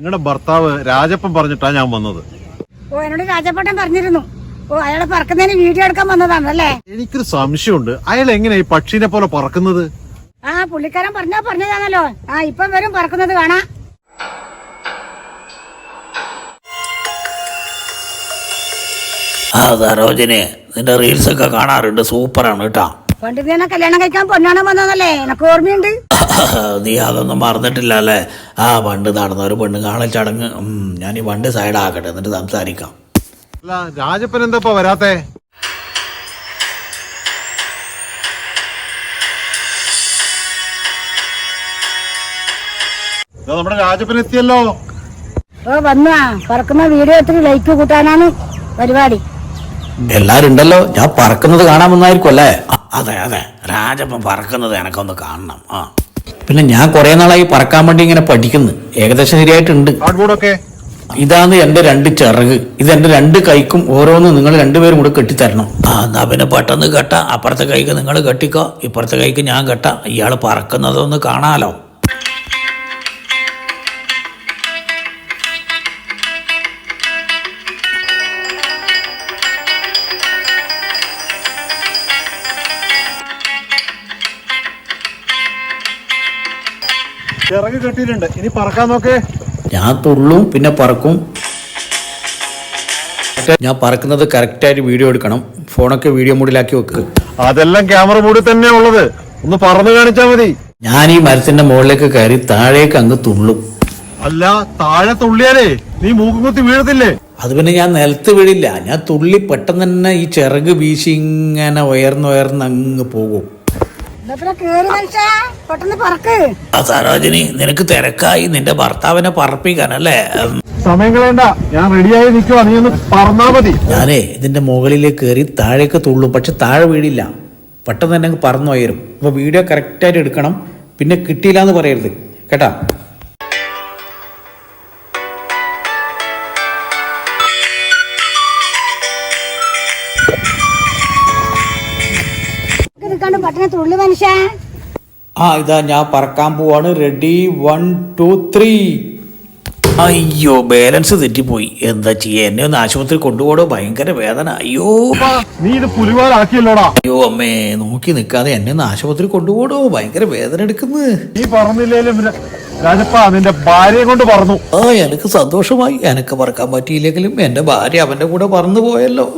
നിങ്ങളുടെ ഭർത്താവ് രാജപ്പൻ പറഞ്ഞിട്ടാ ഞാൻ വന്നത്. ഓ എന്നോട് രാജപ്പട്ടൻ പറഞ്ഞിരുന്നു. ഓ അയാളെ പറക്കുന്നതിന് വീഡിയോ എടുക്കാൻ വന്നതാണല്ലേ? എനിക്കൊരു സംശയമുണ്ട്, അയാൾ എങ്ങനെയാ ഈ പക്ഷീനെ പോലെ പറക്കുന്നത്? പുള്ളിക്കാരൻ പറഞ്ഞതാണല്ലോ. ഇപ്പം വരും പറക്കുന്നത് കാണാ. സരോജിനി, നിന്റെ റീൽസ് ഒക്കെ കാണാറുണ്ട്, സൂപ്പറാണ് കേട്ടാ. പണ്ട് നീ എന്നെ കല്യാണം കഴിക്കാൻ പൊന്നാണം വന്നതല്ലേ, എനക്ക് ഓർമ്മയുണ്ട്. നീ അതൊന്നും മറന്നിട്ടില്ല അല്ലേ? പണ്ട് നടന്ന ഒരു പെണ്ണ് കാണൽ ചടങ്ങ്. ഞാൻ ഈ വണ്ടി സൈഡാക്കട്ടെ, എന്നിട്ട് സംസാരിക്കാം. അല്ല, രാജപ്പൻ എന്താ വരാത്തെ? നമ്മുടെ രാജപ്പൻ എത്തിയല്ലോ. ഓ വന്നാ പറക്കുന്ന വീഡിയോ ഒത്തിരി ലൈക്ക് കൂട്ടാനാണ് പരിപാടി. എല്ലാരും ഉണ്ടല്ലോ. ഞാൻ പറക്കുന്നത് കാണാൻ വന്നായിരിക്കും അല്ലേ? അതെ അതെ, രാജപ്പൻ പറക്കുന്നത് എനക്കൊന്ന് കാണണം. പിന്നെ ഞാൻ കുറെ നാളായി പറക്കാൻ വേണ്ടി ഇങ്ങനെ പഠിക്കുന്നു. ഏകദേശം ശരിയായിട്ടുണ്ട്. ഇതാണ് എന്റെ 2 ചിറക്. ഇത് എന്റെ 2 കൈക്കും ഓരോന്ന് നിങ്ങൾ 2 പേരും കൂടെ കെട്ടിത്തരണം. എന്നാ പിന്നെ പെട്ടെന്ന് കെട്ട. അപ്പുറത്തെ കൈക്ക് നിങ്ങൾ കെട്ടിക്കോ, ഇപ്പുറത്തെ കൈക്ക് ഞാൻ കെട്ട. ഇയാള് പറക്കുന്നതൊന്ന് കാണാലോ. ചിറക് കെട്ടിയിട്ടുണ്ട്, ഇനി പറക്കാൻ നോക്കേ. ഞാൻ തുള്ളും പിന്നെ പറക്കും. ഞാൻ പറക്കുന്നത് കറക്റ്റായിട്ട് വീഡിയോ എടുക്കണം. ഫോണൊക്കെ വീഡിയോ മോഡിലാക്കി വെക്ക്. അതെല്ലാം ക്യാമറ മോഡിൽ തന്നെ ഉള്ളത്, ഒന്ന് പറന്ന് കാണിച്ചാ മതി. ഞാൻ ഈ മരത്തിന്റെ മുകളിലേക്ക് കയറി താഴേക്ക് അങ്ങ് തുള്ളും. അല്ല, താഴെ തുള്ളിയാലേ നീ മൂക്കുകുത്തി വീഴത്തില്ലേ? അത് പിന്നെ ഞാൻ നിലത്ത് വീഴില്ല. ഞാൻ തുള്ളി പെട്ടെന്ന് തന്നെ ഈ ചിറക് വീശി ഇങ്ങനെ ഉയർന്ന് അങ്ങ് പോകും. സരോജിനി, നിനക്ക് തിരക്കായി നിന്റെ ഭർത്താവിനെ പറപ്പിക്കാനല്ലേ? സമയം കളയണ്ട, ഞാൻ റെഡിയായി നിൽക്കുവാ, നീ ഒന്ന് പറന്നാ മതി. ഞാനേ ഇതിന്റെ മുകളിലേക്ക് കയറി താഴേക്ക് തുള്ളും, പക്ഷെ താഴെ വീടില്ല. പെട്ടെന്ന് തന്നെ അങ്ങ് പറന്നു ഉയരും. അപ്പൊ വീഡിയോ കറക്റ്റായിട്ട് എടുക്കണം. പിന്നെ കിട്ടിയില്ല എന്ന് പറയരുത് കേട്ടാ. ഇതാ ഞാൻ പറക്കാൻ പോവാണ്. റെഡി, 1 2 3. അയ്യോ, ബാലൻസ് തെറ്റിപ്പോയി. എന്താ ചെയ്യാ? എന്നെ ഒന്ന് ആശുപത്രി കൊണ്ടുപോടോ, ഭയങ്കര വേദന. അയ്യോ, നീ ഇത് പുലിവാലാക്കിയല്ലോടാ. അയ്യോ അമ്മേ, നോക്കി നിൽക്കാതെ എന്നെ ഒന്ന് ആശുപത്രി കൊണ്ടുപോടോ, ഭയങ്കര വേദന എടുക്കുന്നു. നീ പറഞ്ഞില്ലേലും രാജപ്പ നിന്റെ ഭാര്യയെ കൊണ്ട് പറഞ്ഞു. എനിക്ക് സന്തോഷമായി. എനക്ക് പറക്കാൻ പറ്റിയില്ലെങ്കിലും എന്റെ ഭാര്യ അവന്റെ കൂടെ പറന്നു പോയല്ലോ.